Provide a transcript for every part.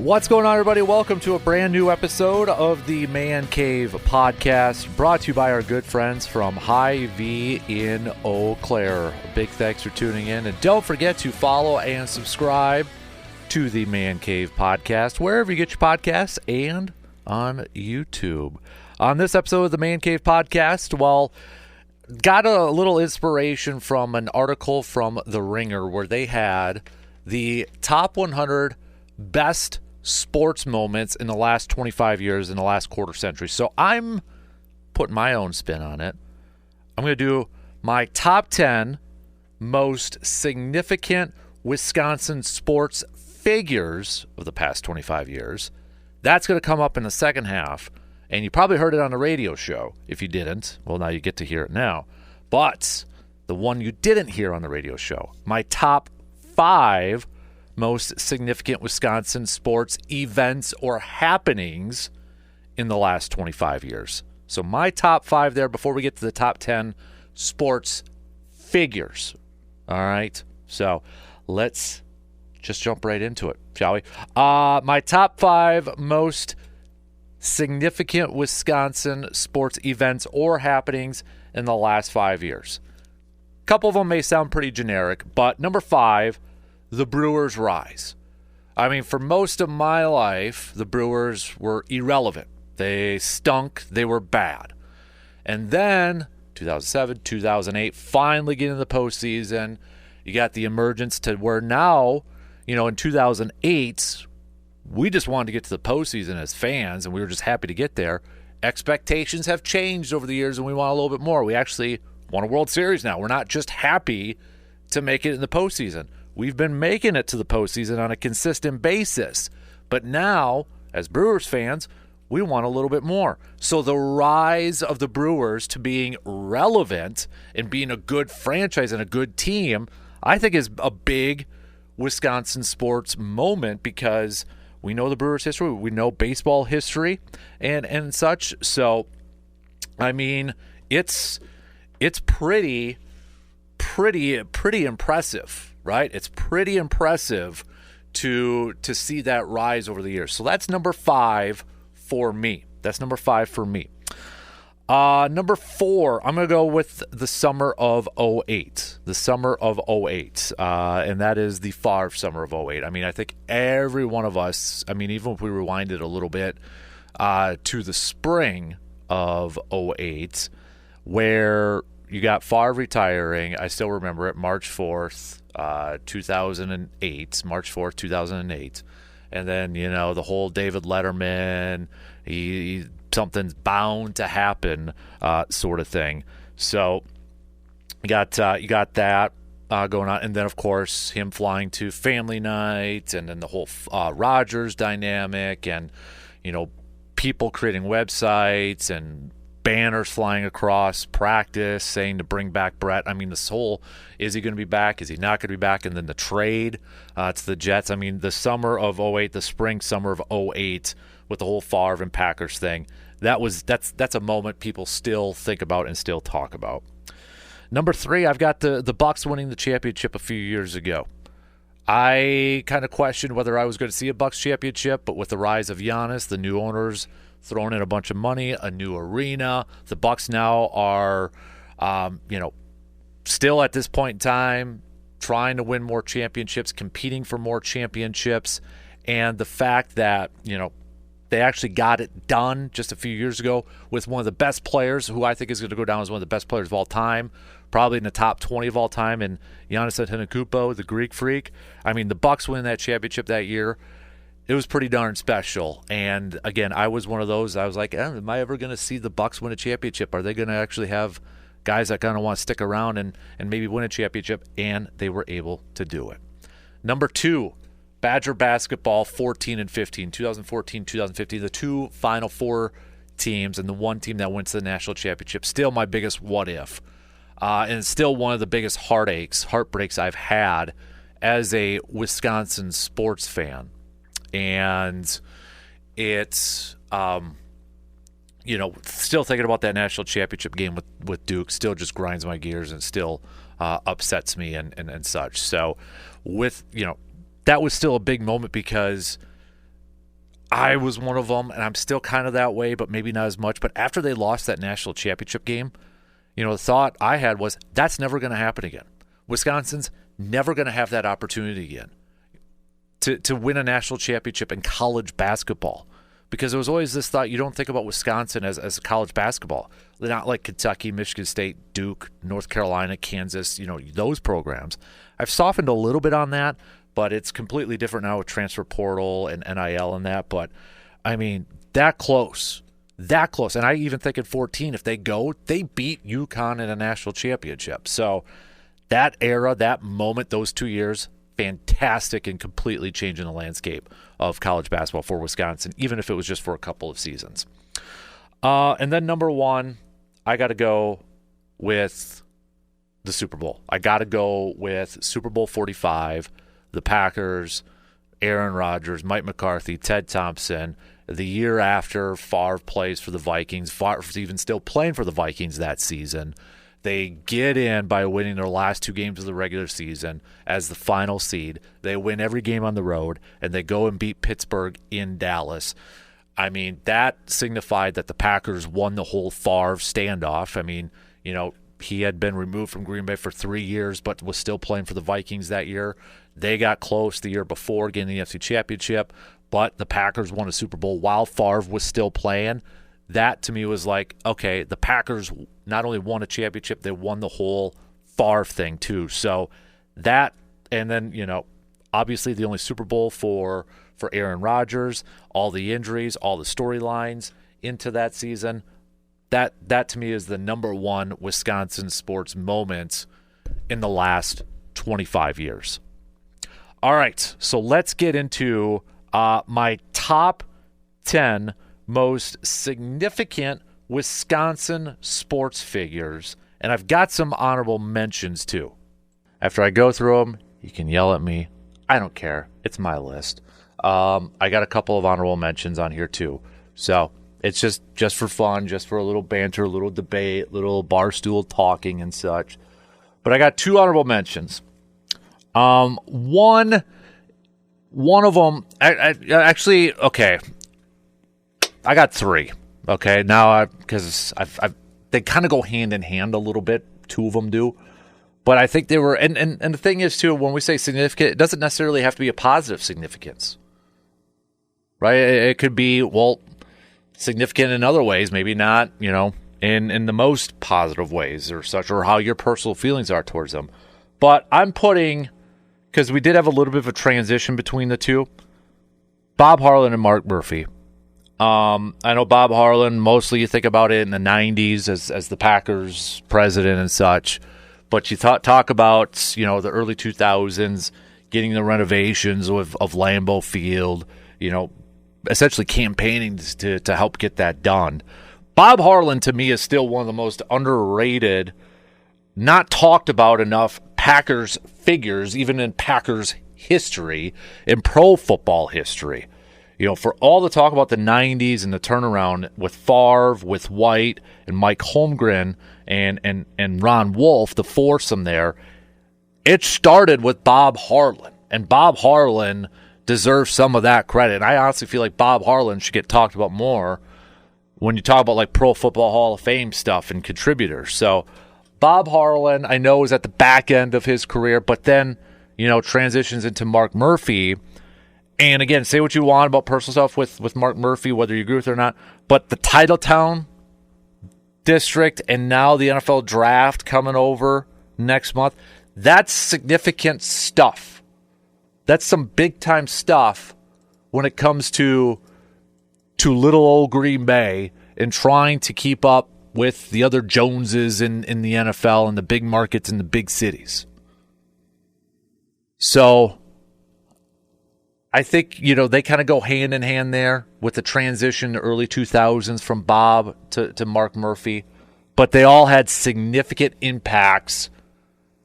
What's going on, everybody? Welcome to a brand new episode of the Man Cave podcast, brought to you by our good friends from Hy-Vee in Eau Claire. A big thanks for tuning in, and don't forget to follow and subscribe to the Man Cave podcast, wherever you get your podcasts and on YouTube. On this episode of the Man Cave podcast, got a little inspiration from an article from The Ringer where they had the top 100 best sports moments in the last 25 years, in the last quarter century. So I'm putting my own spin on it. I'm going to do my top 10 most significant Wisconsin sports figures of the past 25 years. That's going to come up in the second half, and you probably heard it on the radio show. If you didn't, well, now you get to hear it now. But the one you didn't hear on the radio show, my top 5 most significant Wisconsin sports events or happenings in the last 25 years. So my top 5 there before we get to the top 10 sports figures. All right. So let's just jump right into it, shall we? My top 5 most significant Wisconsin sports events or happenings in the last 5 years. A couple of them may sound pretty generic, but number 5, the Brewers' rise. I mean, for most of my life, the Brewers were irrelevant. They stunk. They were bad. And then 2007, 2008, finally getting the postseason. You got the emergence to where now, in 2008, we just wanted to get to the postseason as fans, and we were just happy to get there. Expectations have changed over the years, and we want a little bit more. We actually won a World Series now. We're not just happy to make it in the postseason. We've been making it to the postseason on a consistent basis. But now, as Brewers fans, we want a little bit more. So the rise of the Brewers to being relevant and being a good franchise and a good team, I think is a big Wisconsin sports moment, because we know the Brewers' history. We know baseball history and such. So, I mean, it's pretty impressive. Right? It's pretty impressive to see that rise over the years. So that's number 5 for me. Number 4, I'm going to go with the summer of 08. And that is the Favre summer of 08. I mean, I think every one of us, even if we rewind it a little bit to the spring of 08, where you got Favre retiring. I still remember it, March 4th. 2008, March 4th, 2008. And then, the whole David Letterman, something's bound to happen sort of thing. So you got that going on. And then, of course, him flying to family night, and then the whole Rodgers dynamic, and, people creating websites and banners flying across practice saying to bring back Brett. I mean, this whole, is he going to be back? Is he not going to be back? And then the trade to the Jets. I mean, the summer of 08, the spring summer of 08 with the whole Favre and Packers thing, that's a moment people still think about and still talk about. Number 3, I've got the Bucs winning the championship a few years ago. I kind of questioned whether I was going to see a Bucs championship, but with the rise of Giannis, the new owners throwing in a bunch of money, a new arena. The Bucs now are, still at this point in time, trying to win more championships, competing for more championships. And the fact that, they actually got it done just a few years ago with one of the best players, who I think is going to go down as one of the best players of all time, probably in the top 20 of all time, and Giannis Antetokounmpo, the Greek Freak. I mean, the Bucs winning that championship that year, it was pretty darn special. And again, I was one of those. I was like, am I ever going to see the Bucs win a championship? Are they going to actually have guys that kind of want to stick around and maybe win a championship? And they were able to do it. Number 2, Badger basketball 14 and 15, 2014, 2015, the 2 Final Four teams and the one team that went to the national championship. Still my biggest what if. And still one of the biggest heartbreaks I've had as a Wisconsin sports fan. And it's, still thinking about that national championship game with Duke still just grinds my gears and still upsets me and such. So that was still a big moment because I was one of them, and I'm still kind of that way, but maybe not as much. But after they lost that national championship game, the thought I had was that's never going to happen again. Wisconsin's never going to have that opportunity again to win a national championship in college basketball. Because there was always this thought, you don't think about Wisconsin as college basketball. They're not like Kentucky, Michigan State, Duke, North Carolina, Kansas, those programs. I've softened a little bit on that, but it's completely different now with transfer portal and NIL and that. But, I mean, that close. And I even think in 14, if they go, they beat UConn in a national championship. So that era, that moment, those 2 years, fantastic and completely changing the landscape of college basketball for Wisconsin, even if it was just for a couple of seasons. And then number one, I got to go with the Super Bowl. I got to go with Super Bowl 45, the Packers, Aaron Rodgers, Mike McCarthy, Ted Thompson. The year after Favre plays for the Vikings, Favre's even still playing for the Vikings that season. They get in by winning their last 2 games of the regular season as the final seed. They win every game on the road, and they go and beat Pittsburgh in Dallas. I mean, that signified that the Packers won the whole Favre standoff. I mean, he had been removed from Green Bay for 3 years, but was still playing for the Vikings that year. They got close the year before, getting the NFC Championship, but the Packers won a Super Bowl while Favre was still playing. That, to me, was like, okay, the Packers not only won a championship, they won the whole Favre thing, too. So that, and then, obviously the only Super Bowl for Aaron Rodgers, all the injuries, all the storylines into that season, that to me is the number one Wisconsin sports moment in the last 25 years. All right, so let's get into my top 10 most significant Wisconsin sports figures, and I've got some honorable mentions too. After I go through them, you can yell at me. I don't care. It's my list. I got a couple of honorable mentions on here too. So it's just for fun, just for a little banter, a little debate, little barstool talking and such. But I got 2 honorable mentions. One of them, actually, okay. I got 3. Okay, now because they kind of go hand in hand a little bit. 2 of them do, but I think they were. And the thing is too, when we say significant, it doesn't necessarily have to be a positive significance, right? It could be significant in other ways, maybe not. In the most positive ways or such, or how your personal feelings are towards them. But I'm putting, because we did have a little bit of a transition between the two, Bob Harlan and Mark Murphy. I know Bob Harlan, mostly you think about it in the 90s as the Packers president and such, but you talk about, the early 2000s, getting the renovations of Lambeau Field, essentially campaigning to help get that done. Bob Harlan, to me, is still one of the most underrated, not talked about enough Packers figures, even in Packers history, in pro football history. For all the talk about the 90s and the turnaround with Favre, with White, and Mike Holmgren, and Ron Wolf, the foursome there, it started with Bob Harlan. And Bob Harlan deserves some of that credit. And I honestly feel like Bob Harlan should get talked about more when you talk about like Pro Football Hall of Fame stuff and contributors. So Bob Harlan, I know, is at the back end of his career, but then, transitions into Mark Murphy. And again, say what you want about personal stuff with Mark Murphy, whether you agree with it or not, but the Titletown district and now the NFL draft coming over next month, that's significant stuff. That's some big-time stuff when it comes to little old Green Bay and trying to keep up with the other Joneses in the NFL and the big markets in the big cities. So I think, they kind of go hand in hand there with the transition in the early 2000s from Bob to Mark Murphy. But they all had significant impacts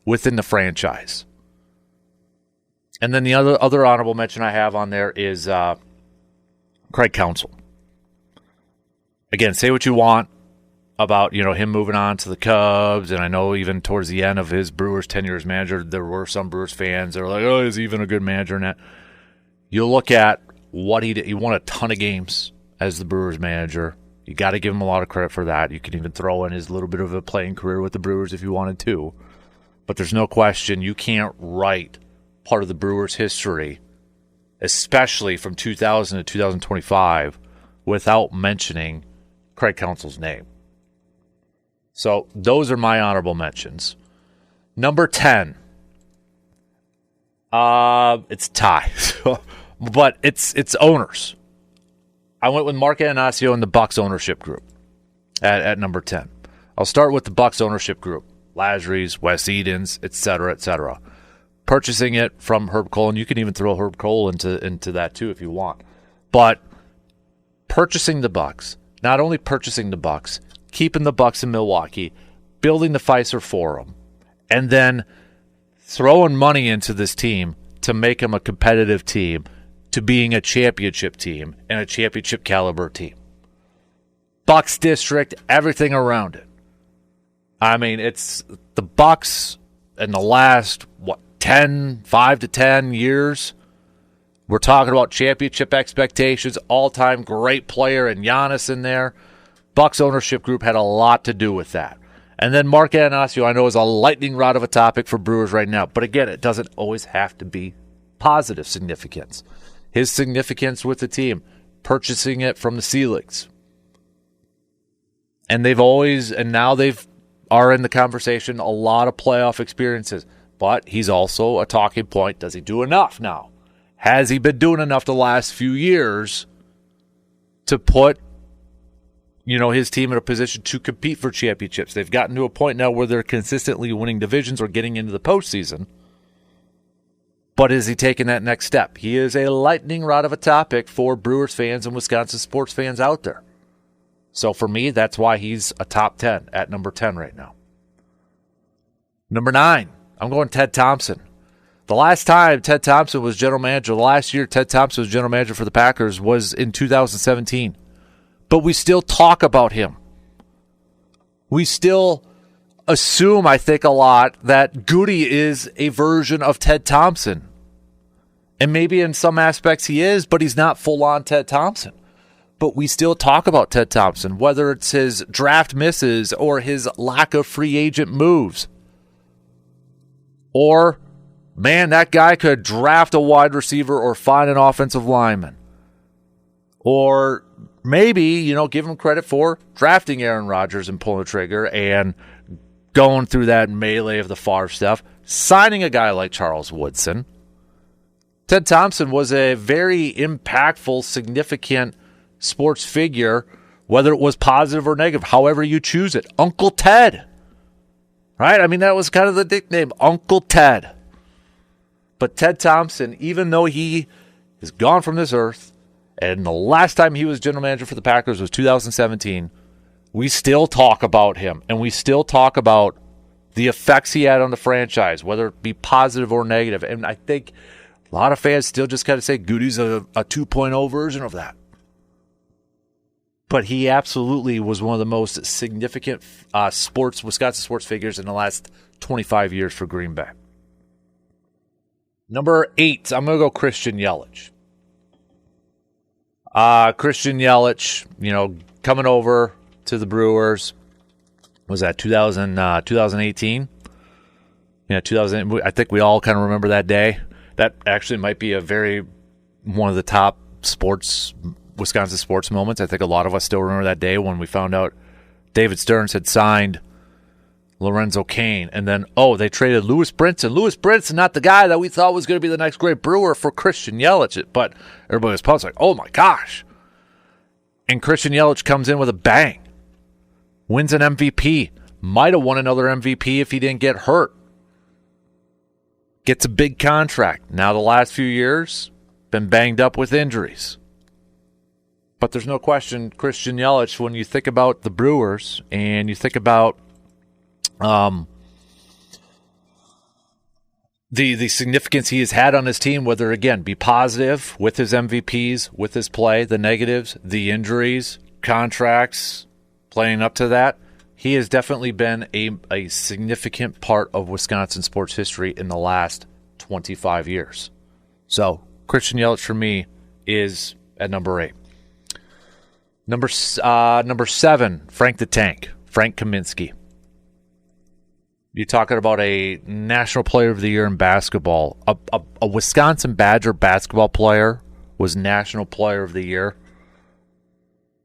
within the franchise. And then the other honorable mention I have on there is Craig Counsell. Again, say what you want about, him moving on to the Cubs. And I know even towards the end of his Brewers tenure as manager, there were some Brewers fans that were like, oh, is he even a good manager? And that. You look at what he did. He won a ton of games as the Brewers manager. You got to give him a lot of credit for that. You can even throw in his little bit of a playing career with the Brewers if you wanted to. But there's no question you can't write part of the Brewers' history, especially from 2000 to 2025, without mentioning Craig Counsell's name. So those are my honorable mentions. Number 10. It's tie. But it's owners. I went with Mark Attanasio and the Bucks ownership group at number 10. I'll start with the Bucks ownership group. Lasry's, Wes Edens, etc., etc. Purchasing it from Herb Kohl, and you can even throw Herb Kohl into that too if you want. But purchasing the Bucks, not only purchasing the Bucks, keeping the Bucks in Milwaukee, building the Fiserv Forum, and then throwing money into this team to make them a competitive team, to being a championship team and a championship caliber team. Bucks district, everything around it. I mean, it's the Bucks in the last, 5 to 10 years. We're talking about championship expectations, all-time great player, and Giannis in there. Bucks ownership group had a lot to do with that. And then Mark Attanasio, I know, is a lightning rod of a topic for Brewers right now. But again, it doesn't always have to be positive significance. His significance with the team, purchasing it from the Seligs. And now they've are in the conversation, a lot of playoff experiences. But he's also a talking point. Does he do enough now? Has he been doing enough the last few years to put, his team in a position to compete for championships? They've gotten to a point now where they're consistently winning divisions or getting into the postseason. But is he taking that next step? He is a lightning rod of a topic for Brewers fans and Wisconsin sports fans out there. So for me, that's why he's a top 10 at number 10 right now. Number 9, I'm going Ted Thompson. The last time Ted Thompson was general manager, the last year Ted Thompson was general manager for the Packers was in 2017. But we still talk about him. We still assume, I think, a lot that Goody is a version of Ted Thompson. And maybe in some aspects he is, but he's not full-on Ted Thompson. But we still talk about Ted Thompson, whether it's his draft misses or his lack of free agent moves. Or, man, that guy could draft a wide receiver or find an offensive lineman. Or maybe, give him credit for drafting Aaron Rodgers and pulling the trigger and going through that melee of the Favre stuff, signing a guy like Charles Woodson. Ted Thompson was a very impactful, significant sports figure, whether it was positive or negative, however you choose it. Uncle Ted. Right? I mean, that was kind of the nickname, Uncle Ted. But Ted Thompson, even though he is gone from this earth, and the last time he was general manager for the Packers was 2017, we still talk about him, and we still talk about the effects he had on the franchise, whether it be positive or negative. And I think a lot of fans still just kind of say Goody's a 2.0 version of that. But he absolutely was one of the most significant Wisconsin sports figures in the last 25 years for Green Bay. Number 8, I'm going to go Christian Yelich. Christian Yelich, coming over to the Brewers, was that 2018? Yeah, 2000. I think we all kind of remember that day. That actually might be one of the top Wisconsin sports moments. I think a lot of us still remember that day when we found out David Stearns had signed Lorenzo Cain, and then, they traded Lewis Brinson. Lewis Brinson, not the guy that we thought was going to be the next great Brewer, for Christian Yelich. But everybody was pumped, like, oh my gosh. And Christian Yelich comes in with a bang. Wins an MVP. Might have won another MVP if he didn't get hurt. Gets a big contract. Now the last few years, been banged up with injuries. But there's no question, Christian Yelich, when you think about the Brewers and you think about the significance he has had on his team, whether, again, be positive with his MVPs, with his play, the negatives, the injuries, contracts, playing up to that, he has definitely been a significant part of Wisconsin sports history in the last 25 years. So, Christian Yelich, for me, is at number 8. Number 7, Frank the Tank, Frank Kaminsky. You're talking about a National Player of the Year in basketball. A Wisconsin Badger basketball player was National Player of the Year.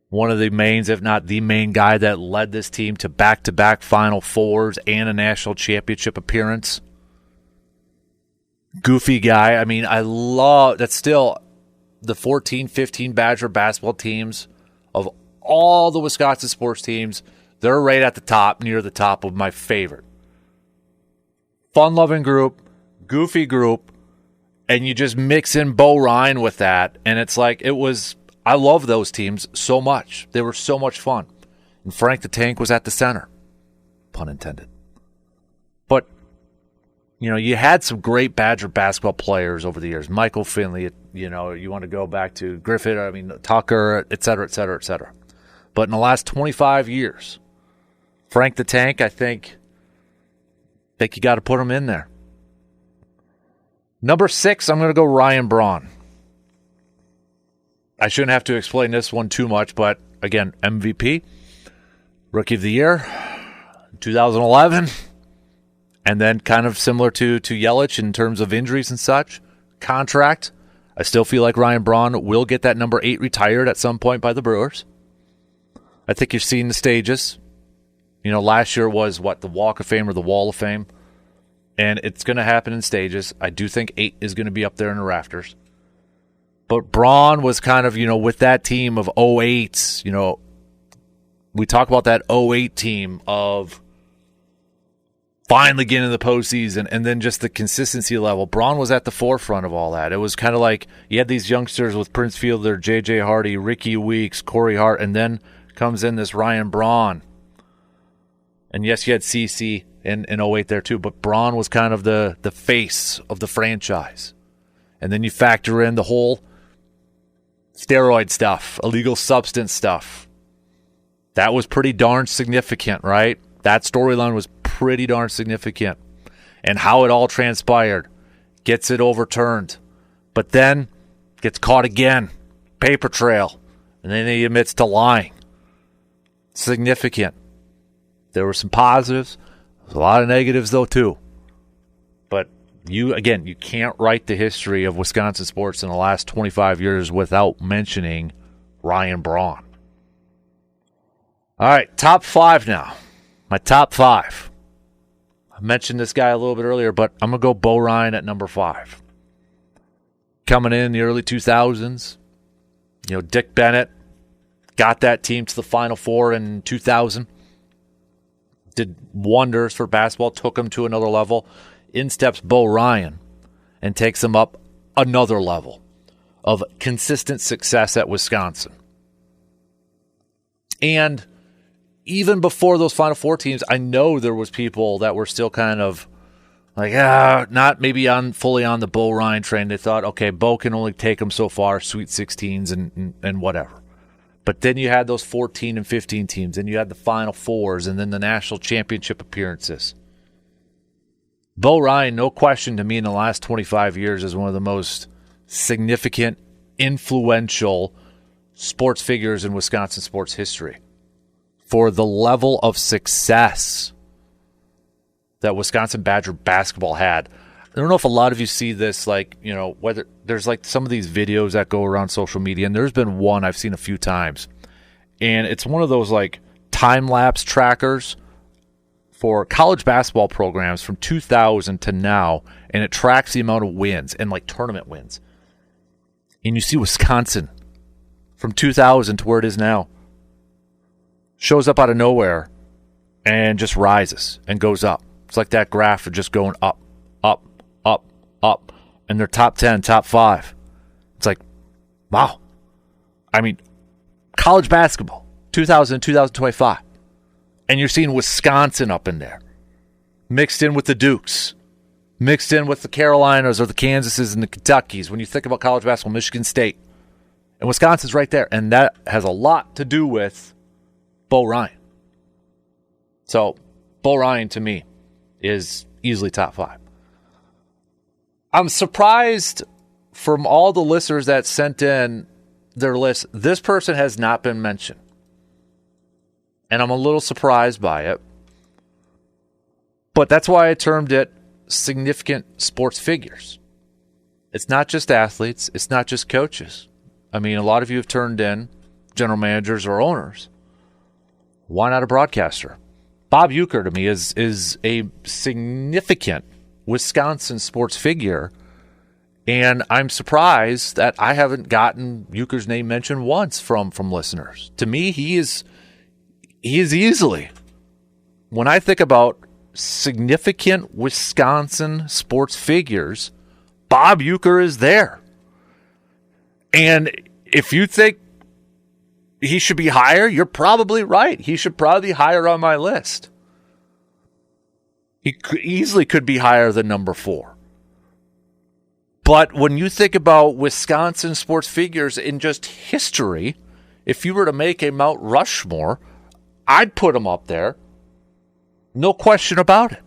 One of the mains, if not the main guy that led this team to back-to-back Final Fours and a national championship appearance. Goofy guy. I mean, I love that's still the 14, 15 Badger basketball teams of all the Wisconsin sports teams. They're right at the top, near the top of my favorite. Fun-loving group, goofy group, and you just mix in Bo Ryan with that, and it's like I love those teams so much. They were so much fun. And Frank the Tank was at the center. Pun intended. But, you had some great Badger basketball players over the years. Michael Finley, you want to go back to Griffith, Tucker, et cetera, et cetera, et cetera. But in the last 25 years, Frank the Tank, I think you got to put him in there. Number 6, I'm going to go Ryan Braun. I shouldn't have to explain this one too much, but again, MVP, Rookie of the Year, 2011, and then kind of similar to Yelich in terms of injuries and such, contract. I still feel like Ryan Braun will get that number 8 retired at some point by the Brewers. I think you've seen the stages. Last year was the Walk of Fame or the Wall of Fame, and it's going to happen in stages. I do think 8 is going to be up there in the rafters. But Braun was kind of, with that team of 08, we talk about that 08 team of finally getting in the postseason and then just the consistency level. Braun was at the forefront of all that. It was kind of like you had these youngsters with Prince Fielder, J.J. Hardy, Ricky Weeks, Corey Hart, and then comes in this Ryan Braun. And yes, you had CeCe in 08 there too, but Braun was kind of the face of the franchise. And then you factor in the whole steroid stuff, illegal substance stuff. That was pretty darn significant, right? That storyline was pretty darn significant. And how it all transpired. Gets it overturned. But then gets caught again. Paper trail. And then he admits to lying. Significant. There were some positives. There's a lot of negatives, though, too. But you can't write the history of Wisconsin sports in the last 25 years without mentioning Ryan Braun. All right, top 5 now. My top 5. I mentioned this guy a little bit earlier, but I'm going to go Bo Ryan at number 5. Coming in the early 2000s, Dick Bennett got that team to the Final Four in 2000. Did wonders for basketball, took them to another level. In steps Bo Ryan and takes them up another level of consistent success at Wisconsin. And even before those Final Four teams, I know there was people that were still kind of like, not maybe fully on the Bo Ryan train. They thought, okay, Bo can only take them so far, Sweet 16s and whatever. But then you had those 14 and 15 teams, and you had the Final Fours, and then the national championship appearances. Bo Ryan, no question to me, in the last 25 years is one of the most significant, influential sports figures in Wisconsin sports history. For the level of success that Wisconsin Badger basketball had. I don't know if a lot of you see this, whether there's some of these videos that go around social media, and there's been one I've seen a few times. And it's one of those time-lapse trackers for college basketball programs from 2000 to now, and it tracks the amount of wins and tournament wins. And you see Wisconsin from 2000 to where it is now. Shows up out of nowhere and just rises and goes up. It's like that graph of just going up, up, up, up. And they're top 10, top 5. It's like, wow. I mean, college basketball, 2000, 2025. And you're seeing Wisconsin up in there. Mixed in with the Dukes. Mixed in with the Carolinas or the Kansases and the Kentuckys. When you think about college basketball, Michigan State. And Wisconsin's right there. And that has a lot to do with Bo Ryan. So, Bo Ryan, to me, is easily top 5. I'm surprised from all the listeners that sent in their list, this person has not been mentioned. And I'm a little surprised by it. But that's why I termed it significant sports figures. It's not just athletes. It's not just coaches. I mean, a lot of you have turned in general managers or owners. Why not a broadcaster? Bob Uecker, to me, is a significant Wisconsin sports figure. And I'm surprised that I haven't gotten Uecker's name mentioned once from listeners. To me, he is easily, when I think about significant Wisconsin sports figures, Bob Uecker is there. And if you think he should be higher, you're probably right. He should probably be higher on my list. He easily could be higher than number 4. But when you think about Wisconsin sports figures in just history, if you were to make a Mount Rushmore, I'd put him up there. No question about it.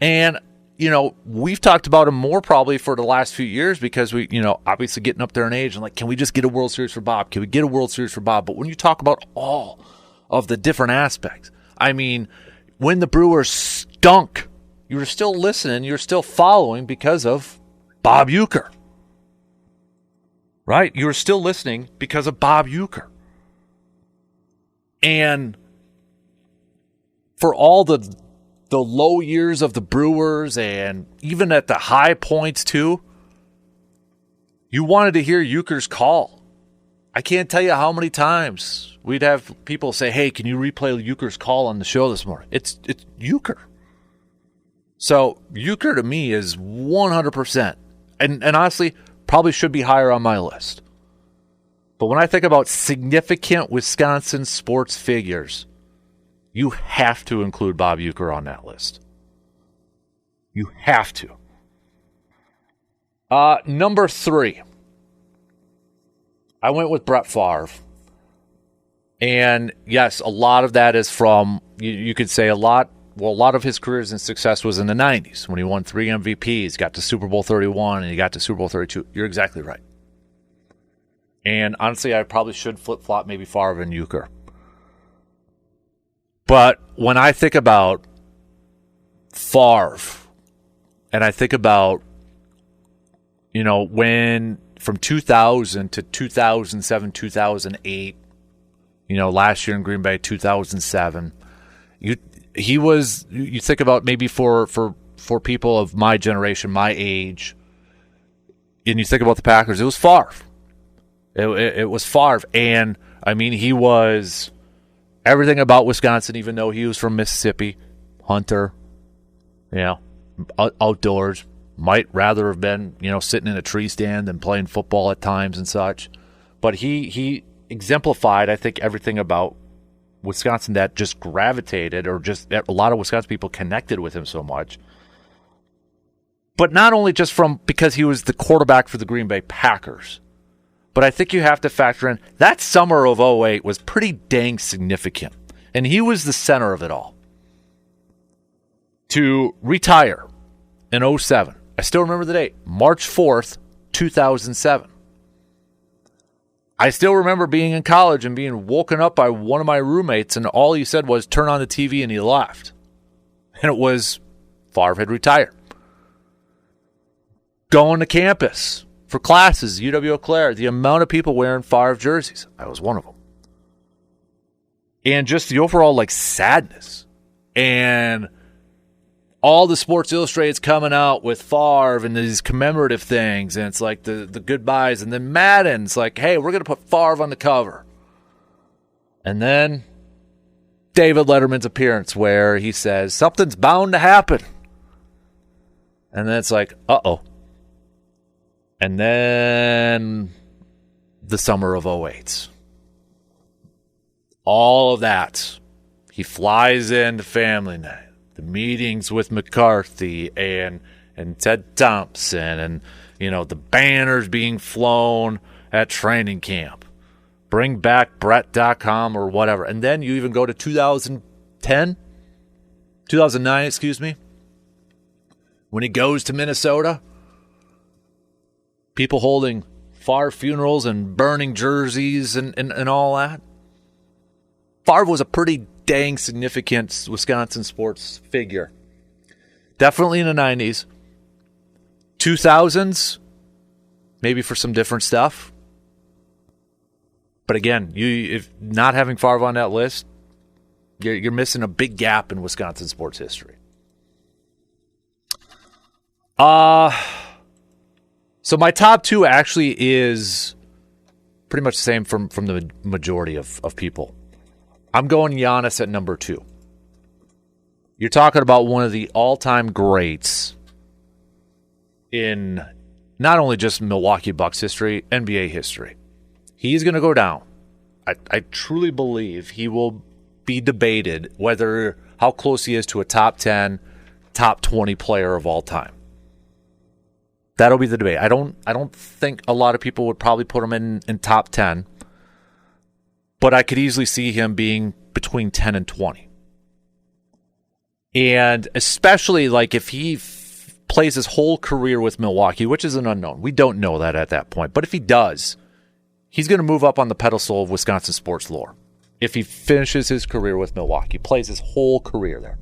And, we've talked about him more probably for the last few years because we, obviously getting up there in age and can we just get a World Series for Bob? Can we get a World Series for Bob? But when you talk about all of the different aspects, I mean, when the Brewers stunk, you were still listening, you're still following because of Bob Uecker. Right? You were still listening because of Bob Uecker. And for all the low years of the Brewers and even at the high points too, you wanted to hear Uecker's call. I can't tell you how many times we'd have people say, hey, can you replay Uecker's call on the show this morning? It's Uecker. So Uecker to me is 100%. And honestly, probably should be higher on my list. But when I think about significant Wisconsin sports figures, you have to include Bob Uecker on that list. You have to. Number 3. I went with Brett Favre. And yes, a lot of that is from, you could say a lot of his careers and success was in the 90s when he won 3 MVPs, got to Super Bowl 31, and he got to Super Bowl 32. You're exactly right. And honestly, I probably should flip-flop maybe Favre and Uecker. But when I think about Favre, and I think about, when from 2000 to 2007, 2008, last year in Green Bay, 2007, you think about maybe for people of my generation, my age, and you think about the Packers, it was Favre. It was Favre. And, I mean, he was everything about Wisconsin, even though he was from Mississippi. Hunter, outdoors. Might rather have been, sitting in a tree stand than playing football at times and such. But he exemplified, I think, everything about Wisconsin that just gravitated, or just a lot of Wisconsin people connected with him so much. But not only just because he was the quarterback for the Green Bay Packers, but I think you have to factor in that summer of 2008 was pretty dang significant. And he was the center of it all. To retire in 2007. I still remember the date, March 4th, 2007. I still remember being in college and being woken up by one of my roommates, and all he said was, turn on the TV, and he left. And it was Favre had retired. Going to campus for classes, UW Eau Claire, the amount of people wearing Favre jerseys. I was one of them. And just the overall, sadness. And all the Sports Illustrated's coming out with Favre and these commemorative things, and it's like the goodbyes. And then Madden's like, hey, we're going to put Favre on the cover. And then David Letterman's appearance where he says, something's bound to happen. And then it's like, uh-oh. And then the summer of 2008. All of that. He flies into Family Night. The meetings with McCarthy and Ted Thompson and, the banners being flown at training camp. Bring back Brett.com or whatever. And then you even go to 2009, when he goes to Minnesota. People holding Favre funerals and burning jerseys and all that. Favre was a pretty dang significant Wisconsin sports figure. Definitely in the 90s. 2000s, maybe for some different stuff. But again, if not having Favre on that list, you're missing a big gap in Wisconsin sports history. So my top two actually is pretty much the same from the majority of people. I'm going Giannis at number 2. You're talking about one of the all-time greats in not only just Milwaukee Bucks history, NBA history. He's going to go down. I truly believe he will be debated how close he is to a top 10, top 20 player of all time. That'll be the debate. I don't think a lot of people would probably put him in top 10, but I could easily see him being between 10 and 20. And especially like if he plays his whole career with Milwaukee, which is an unknown. We don't know that at that point. But if he does, he's going to move up on the pedestal of Wisconsin sports lore. If he finishes his career with Milwaukee, plays his whole career there.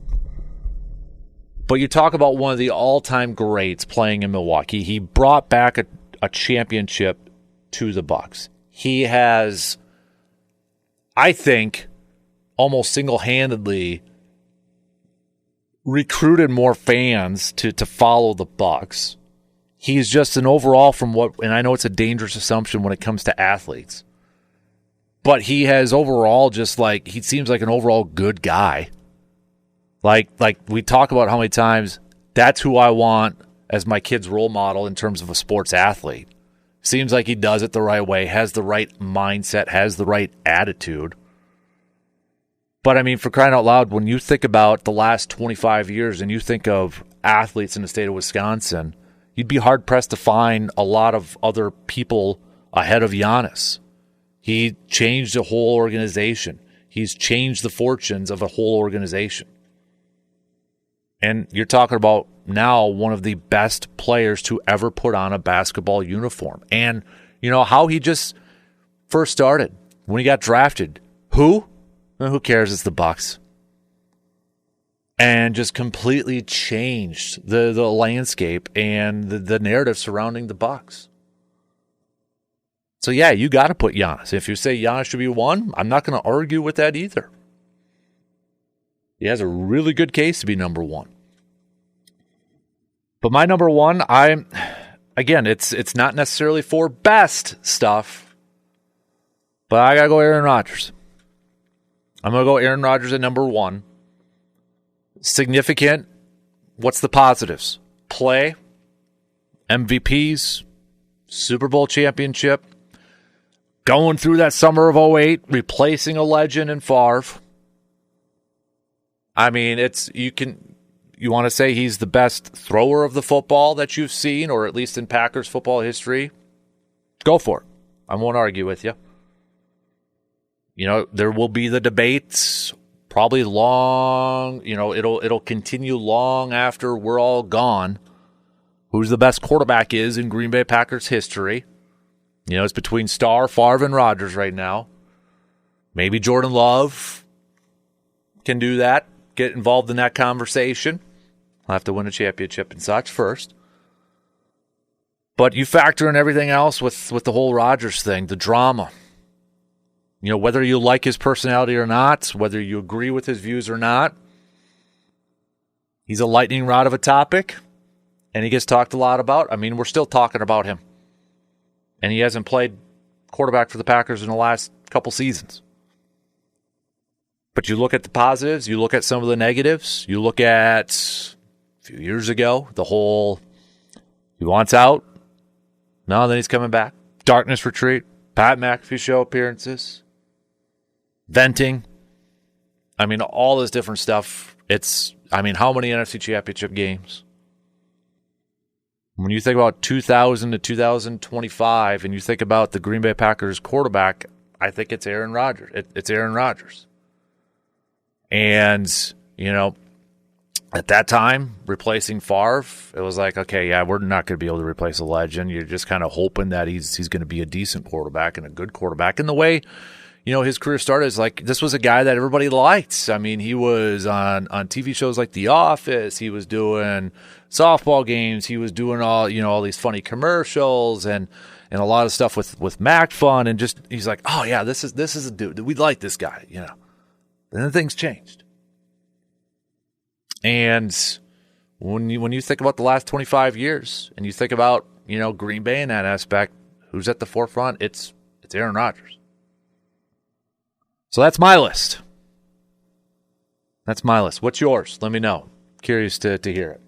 But you talk about one of the all-time greats playing in Milwaukee. He brought back a championship to the Bucks. He has, I think, almost single-handedly recruited more fans to follow the Bucks. He's just an overall and I know it's a dangerous assumption when it comes to athletes, but he has overall he seems like an overall good guy. Like we talk about how many times that's who I want as my kid's role model in terms of a sports athlete. Seems like he does it the right way, has the right mindset, has the right attitude. But, I mean, for crying out loud, when you think about the last 25 years and you think of athletes in the state of Wisconsin, you'd be hard-pressed to find a lot of other people ahead of Giannis. He changed a whole organization. He's changed the fortunes of a whole organization. And you're talking about now one of the best players to ever put on a basketball uniform. And, you know, how he just first started when he got drafted. Who cares? It's the Bucks. And just completely changed the landscape and the narrative surrounding the Bucks. So, yeah, you got to put Giannis. If you say Giannis should be 1, I'm not going to argue with that either. He has a really good case to be number 1. But my number 1, it's not necessarily for best stuff, but I got to go Aaron Rodgers. I'm going to go Aaron Rodgers at number 1. Significant. What's the positives? Play, MVPs, Super Bowl championship, going through that summer of 08, replacing a legend in Favre. I mean, you want to say he's the best thrower of the football that you've seen, or at least in Packers football history? Go for it. I won't argue with you. You know, there will be the debates probably long, it'll continue long after we're all gone. Who's the best quarterback is in Green Bay Packers history? You know, it's between Starr, Favre, and Rodgers right now. Maybe Jordan Love can do that, get involved in that conversation. I'll have to win a championship and such first. But you factor in everything else with the whole Rodgers thing, the drama. You know, whether you like his personality or not, whether you agree with his views or not, he's a lightning rod of a topic, and he gets talked a lot about. I mean, we're still talking about him. And he hasn't played quarterback for the Packers in the last couple seasons. But you look at the positives, you look at some of the negatives, you look at a few years ago, the whole, he wants out, no, then he's coming back. Darkness retreat, Pat McAfee show appearances, venting. I mean, all this different stuff. How many NFC Championship games? When you think about 2000 to 2025 and you think about the Green Bay Packers quarterback, I think it's Aaron Rodgers. It's Aaron Rodgers. And, you know, at that time, replacing Favre, it was like, okay, yeah, we're not going to be able to replace a legend. You're just kind of hoping that he's going to be a decent quarterback and a good quarterback. And the way, his career started is like, this was a guy that everybody liked. I mean, he was on TV shows like The Office. He was doing softball games. He was doing all these funny commercials and a lot of stuff with Mac Fun. And just, he's like, oh yeah, this is a dude. We like this guy, And then things changed. And when you think about the last 25 years and you think about, Green Bay in that aspect, who's at the forefront? It's Aaron Rodgers. So that's my list. What's yours? Let me know. Curious to hear it.